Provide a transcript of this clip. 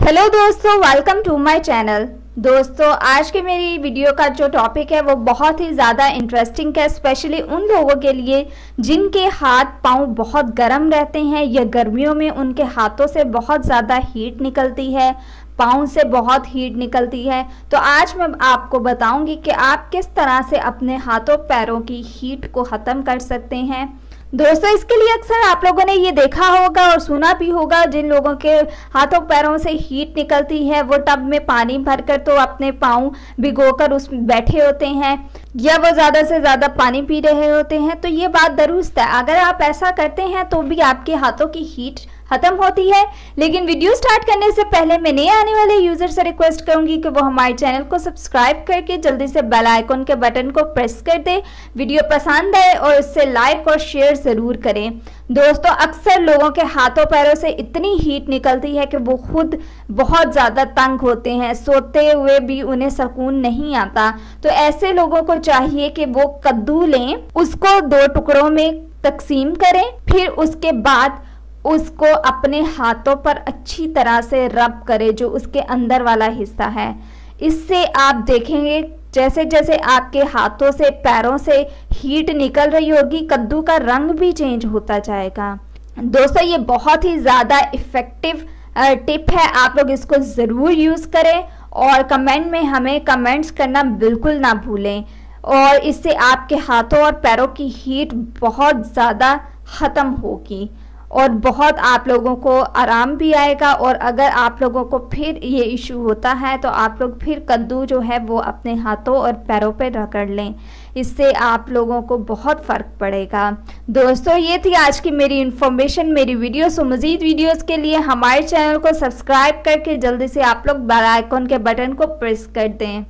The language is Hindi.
हेलो दोस्तों, वेलकम टू माय चैनल। दोस्तों, आज के मेरी वीडियो का जो टॉपिक है वो बहुत ही ज़्यादा इंटरेस्टिंग है, स्पेशली उन लोगों के लिए जिनके हाथ पांव बहुत गर्म रहते हैं या गर्मियों में उनके हाथों से बहुत ज़्यादा हीट निकलती है, पाँव से बहुत हीट निकलती है। तो आज मैं आपको बताऊंगी कि आप किस तरह से अपने हाथों पैरों की हीट को ख़त्म कर सकते हैं। दोस्तों, इसके लिए अक्सर आप लोगों ने ये देखा होगा और सुना भी होगा, जिन लोगों के हाथों पैरों से हीट निकलती है वो टब में पानी भरकर तो अपने पाँव भिगोकर उसमें बैठे होते हैं या वो ज़्यादा से ज़्यादा पानी पी रहे होते हैं। तो ये बात दुरुस्त है, अगर आप ऐसा करते हैं तो भी आपके हाथों की हीट खत्म होती है। लेकिन वीडियो स्टार्ट करने से पहले मैं नए आने वाले यूजर से रिक्वेस्ट करूंगी कि वो हमारे चैनल को सब्सक्राइब करके जल्दी से बेल आइकन के बटन को प्रेस कर दे। वीडियो पसंद आए और इससे लाइक और शेयर जरूर करें। दोस्तों, अक्सर लोगों के हाथों पैरों से इतनी हीट निकलती है कि वो खुद बहुत ज़्यादा तंग होते हैं, सोते हुए भी उन्हें सुकून नहीं आता। तो ऐसे लोगों को चाहिए कि वो कद्दू लें, उसको 2 टुकड़ों में तकसीम करें, फिर उसके बाद उसको अपने हाथों पर अच्छी तरह से रब करें, जो उसके अंदर वाला हिस्सा है। इससे आप देखेंगे जैसे जैसे आपके हाथों से पैरों से हीट निकल रही होगी, कद्दू का रंग भी चेंज होता जाएगा। दोस्तों, ये बहुत ही ज़्यादा इफ़ेक्टिव टिप है, आप लोग इसको ज़रूर यूज़ करें और कमेंट में हमें कमेंट्स करना बिल्कुल ना भूलें। और इससे आपके हाथों और पैरों की हीट बहुत ज़्यादा ख़त्म होगी और बहुत आप लोगों को आराम भी आएगा। और अगर आप लोगों को फिर ये इशू होता है तो आप लोग फिर कद्दू जो है वो अपने हाथों और पैरों पे रगड़ लें, इससे आप लोगों को बहुत फ़र्क पड़ेगा। दोस्तों, ये थी आज की मेरी इन्फॉर्मेशन, मेरी वीडियो। सो मज़ीद वीडियोस के लिए हमारे चैनल को सब्सक्राइब करके जल्दी से आप लोग बेल आइकन के बटन को प्रेस कर दें।